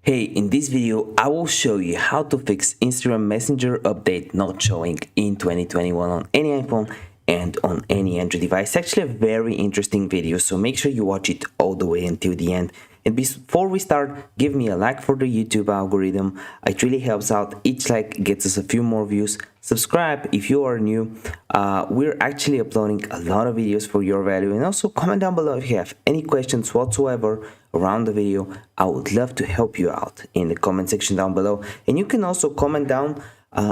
Hey, in this video, I will show you how to fix Instagram Messenger update not showing in 2021 on any iPhone and on any Android device. It's actually a very interesting video, so make sure you watch it all the way until the end. And before we start, give me a like for the YouTube algorithm. It really helps out. Each like gets us a few more views. Subscribe if you are new. We're actually uploading a lot of videos for your value. And also comment down below if you have any questions whatsoever around the video. I would love to help you out in the comment section down below. And you can also comment down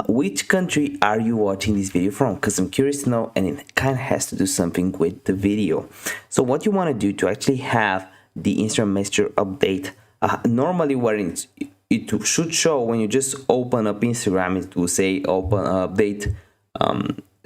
which country are you watching this video from, because I'm curious to know, and it kind of has to do something with the video. So what you want to do to actually have the Instagram Messenger update, normally where it should show when you just open up Instagram, it will say open update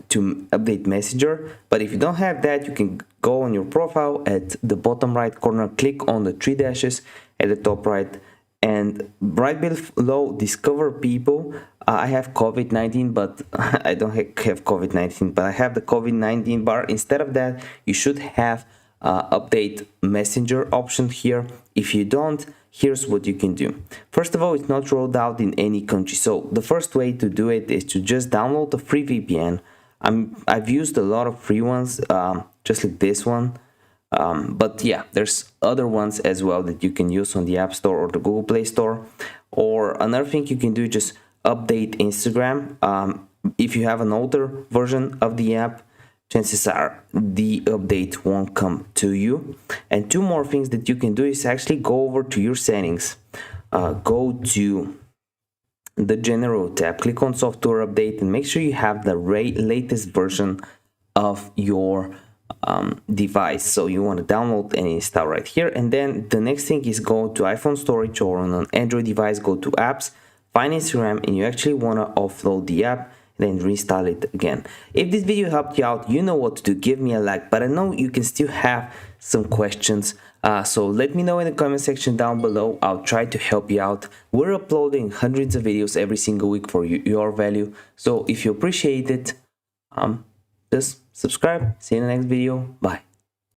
to update Messenger. But if you don't have that, you can go on your profile at the bottom right corner, click on the three dashes at the top right, and right below discover people. I have COVID-19, but I don't have COVID-19, but I have the COVID-19 bar. Instead of that, you should have update Messenger option here. If you don't, here's what you can do. First of all, it's not rolled out in any country, so the first way to do it is to just download the free VPN. I've used a lot of free ones, just like this one, but yeah, there's other ones as well that you can use on the App Store or the Google Play Store. Or another thing you can do, just update Instagram. If you have an older version of the app, chances are the update won't come to you. And two more things that you can do is actually go over to your settings, go to the general tab, click on software update, and make sure you have the latest version of your device. So you want to download and install right here. And then the next thing is go to iPhone storage, or on an Android device, go to apps, find Instagram, and you actually want to offload the app, then reinstall it again. If this video helped you out, you know what to do. Give me a like, but I know you can still have some questions, so let me know in the comment section down below. I'll try to help you out. We're uploading hundreds of videos every single week for your value, so if you appreciate it, just subscribe. See you in the next video. Bye.